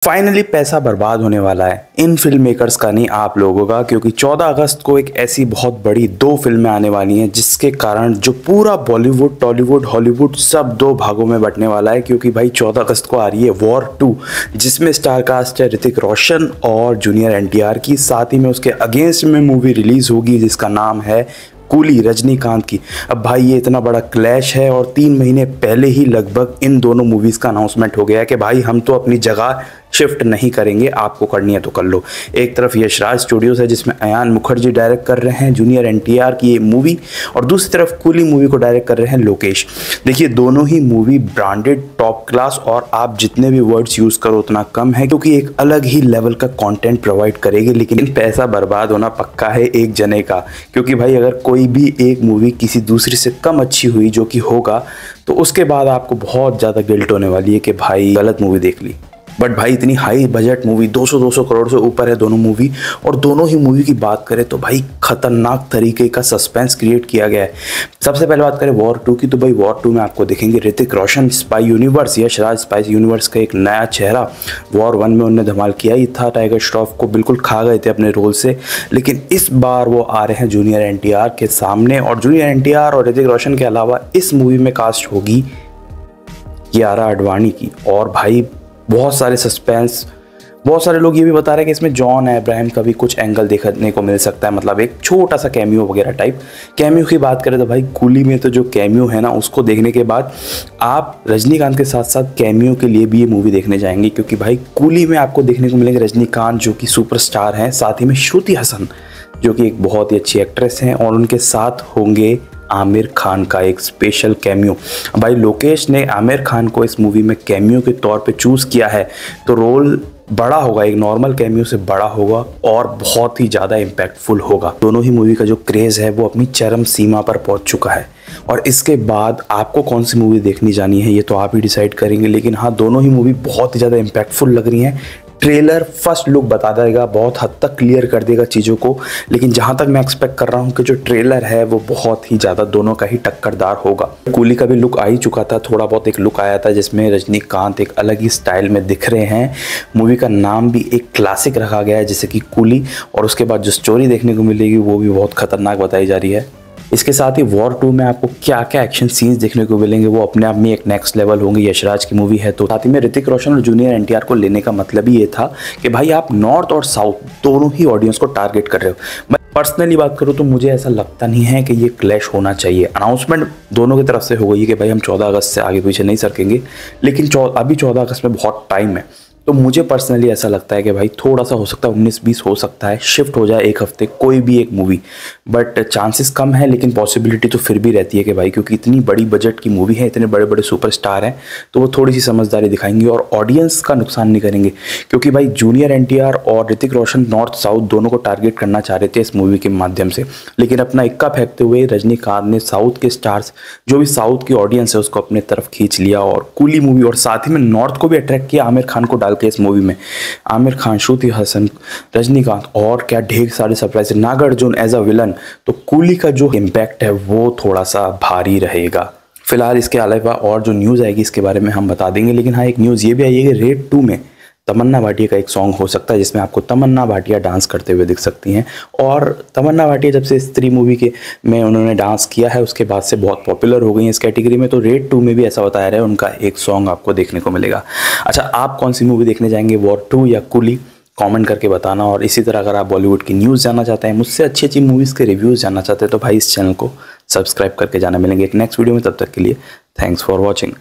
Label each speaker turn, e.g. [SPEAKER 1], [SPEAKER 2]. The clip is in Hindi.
[SPEAKER 1] फाइनली पैसा बर्बाद होने वाला है इन फिल्म मेकर्स का, नहीं आप लोगों का, क्योंकि 14 अगस्त को एक ऐसी बहुत बड़ी 2 फिल्में आने वाली हैं जिसके कारण जो पूरा बॉलीवुड, टॉलीवुड, हॉलीवुड सब 2 भागों में बंटने वाला है। क्योंकि भाई 14 अगस्त को आ रही है वॉर 2, जिसमें स्टार कास्ट है ऋतिक रोशन और जूनियर एनटीआर की। साथ ही में उसके अगेंस्ट में मूवी रिलीज होगी जिसका नाम है कूली, रजनीकांत की। अब भाई ये इतना बड़ा क्लैश है और 3 महीने पहले ही लगभग इन दोनों मूवीज़ का अनाउंसमेंट हो गया है कि भाई हम तो अपनी जगह शिफ्ट नहीं करेंगे, आपको करनी है तो कर लो। एक तरफ यशराज स्टूडियोज है जिसमें अयान मुखर्जी डायरेक्ट कर रहे हैं जूनियर एनटीआर की ये मूवी, और दूसरी तरफ कूली मूवी को डायरेक्ट कर रहे हैं लोकेश। देखिए दोनों ही मूवी ब्रांडेड, टॉप क्लास, और आप जितने भी वर्ड्स यूज़ करो उतना कम है, क्योंकि एक अलग ही लेवल का कंटेंट प्रोवाइड करेगी। लेकिन पैसा बर्बाद होना पक्का है एक जने का, क्योंकि भाई अगर कोई भी एक मूवी किसी दूसरी से कम अच्छी हुई, जो कि होगा, तो उसके बाद आपको बहुत ज़्यादा गिल्ट होने वाली है कि भाई गलत मूवी देख ली। बट भाई इतनी हाई बजट मूवी, 200 करोड़ से ऊपर है दोनों मूवी, और दोनों ही मूवी की बात करें तो भाई खतरनाक तरीके का सस्पेंस क्रिएट किया गया है। सबसे पहले बात करें वॉर 2 की, तो भाई वॉर 2 में आपको देखेंगे Hrithik Roshan spy universe, Yashraj spy universe का एक नया चेहरा। वॉर 1 में उन्होंने धमाल किया ही था, टाइगर श्रॉफ को बिल्कुल खा गए थे अपने रोल से, लेकिन इस बार वो आ रहे हैं जूनियर एनटीआर के सामने। और जूनियर एनटीआर और ऋतिक रोशन के अलावा इस मूवी में कास्ट होगी कियारा आडवाणी की। और भाई बहुत सारे सस्पेंस, बहुत सारे लोग ये भी बता रहे हैं कि इसमें जॉन अब्राहम का भी कुछ एंगल देखने को मिल सकता है, मतलब एक छोटा सा कैमियो वगैरह टाइप। कैमियो की बात करें तो भाई कूली में तो जो कैमियो है ना, उसको देखने के बाद आप रजनीकांत के साथ साथ कैमियो के लिए भी ये मूवी देखने जाएंगे, क्योंकि भाई कूली में आपको देखने को मिलेंगे रजनीकांत जो कि सुपरस्टार हैं, साथ ही में श्रुति हसन जो कि एक बहुत ही अच्छी एक्ट्रेस हैं, और उनके साथ होंगे आमिर खान का एक स्पेशल कैमियो। भाई लोकेश ने आमिर खान को इस मूवी में कैमियो के तौर पे चूज़ किया है, तो रोल बड़ा होगा, एक नॉर्मल कैमियो से बड़ा होगा और बहुत ही ज़्यादा इम्पैक्टफुल होगा। दोनों ही मूवी का जो क्रेज़ है वो अपनी चरम सीमा पर पहुंच चुका है, और इसके बाद आपको कौन सी मूवी देखनी जानी है ये तो आप ही डिसाइड करेंगे। लेकिन हाँ, दोनों ही मूवी बहुत ही ज़्यादा इम्पैक्टफुल लग रही हैं। ट्रेलर फर्स्ट लुक बता देगा, बहुत हद तक क्लियर कर देगा चीज़ों को, लेकिन जहाँ तक मैं एक्सपेक्ट कर रहा हूँ कि जो ट्रेलर है वो बहुत ही ज़्यादा दोनों का ही टक्करदार होगा। कूली का भी लुक आ ही चुका था, थोड़ा बहुत एक लुक आया था जिसमें रजनीकांत एक अलग ही स्टाइल में दिख रहे हैं। मूवी का नाम भी एक क्लासिक रखा गया है जैसे कि कूली, और उसके बाद जो स्टोरी देखने को मिलेगी वो भी बहुत खतरनाक बताई जा रही है। इसके साथ ही वॉर 2 में आपको क्या क्या एक्शन सीन्स देखने को मिलेंगे वो अपने आप में एक नेक्स्ट लेवल होंगे। यशराज की मूवी है, तो साथ ही में ऋतिक रोशन और जूनियर एनटीआर को लेने का मतलब ही ये था कि भाई आप नॉर्थ और साउथ दोनों ही ऑडियंस को टारगेट कर रहे हो। मैं पर्सनली बात करूँ तो मुझे ऐसा लगता नहीं है कि ये क्लैश होना चाहिए। अनाउंसमेंट दोनों की तरफ से हो गई है कि भाई हम 14 अगस्त से आगे पीछे नहीं सरकेंगे, लेकिन अभी 14 अगस्त में बहुत टाइम है, तो मुझे पर्सनली ऐसा लगता है कि भाई थोड़ा सा हो सकता है 19-20 हो सकता है, शिफ्ट हो जाए एक हफ्ते कोई भी एक मूवी, बट चांसेस कम है, लेकिन पॉसिबिलिटी तो फिर भी रहती है कि भाई क्योंकि इतनी बड़ी बजट की मूवी है, इतने बड़े बड़े सुपरस्टार हैं, तो वो थोड़ी सी समझदारी दिखाएंगे और ऑडियंस का नुकसान नहीं करेंगे। क्योंकि भाई जूनियर एनटीआर और ऋतिक रोशन नॉर्थ साउथ दोनों को टारगेट करना चाह रहे थे इस मूवी के माध्यम से, लेकिन अपना इक्का फेंकते हुए रजनीकांत ने साउथ के स्टार्स, जो भी साउथ की ऑडियंस है, उसको अपने तरफ खींच लिया और कूली मूवी, और साथ ही में नॉर्थ को भी अट्रैक्ट किया आमिर खान को डाल के इस मूवी में। आमिर खान, श्रुति हसन, रजनीकांत, और क्या ढेर सारे surprise, Nagarjuna as a villain. तो कूली का जो इम्पैक्ट है वो थोड़ा सा भारी रहेगा। फिलहाल इसके अलावा और जो न्यूज़ आएगी इसके बारे में हम बता देंगे, लेकिन हाँ, एक न्यूज़ ये भी आई है कि रेड 2 में तमन्ना भाटिया का एक सॉन्ग हो सकता है जिसमें आपको तमन्ना भाटिया डांस करते हुए दिख सकती हैं। और तमन्ना भाटिया जब से स्त्री मूवी के में उन्होंने डांस किया है उसके बाद से बहुत पॉपुलर हो गई हैं इस कैटेगरी में, तो रेड 2 में भी ऐसा बताया रहा है उनका एक सॉन्ग आपको देखने को मिलेगा। अच्छा, आप कौन सी मूवी देखने जाएंगे, वॉर 2 या कूली? कमेंट करके बताना। और इसी तरह अगर आप बॉलीवुड की न्यूज़ जानना चाहते हैं, मुझसे अच्छी अच्छी मूवीज़ के रिव्यूज़ जानना चाहते हैं, तो भाई इस चैनल को सब्सक्राइब करके जाना। मिलेंगे एक नेक्स्ट वीडियो में, तब तक के लिए थैंक्स फॉर वॉचिंग।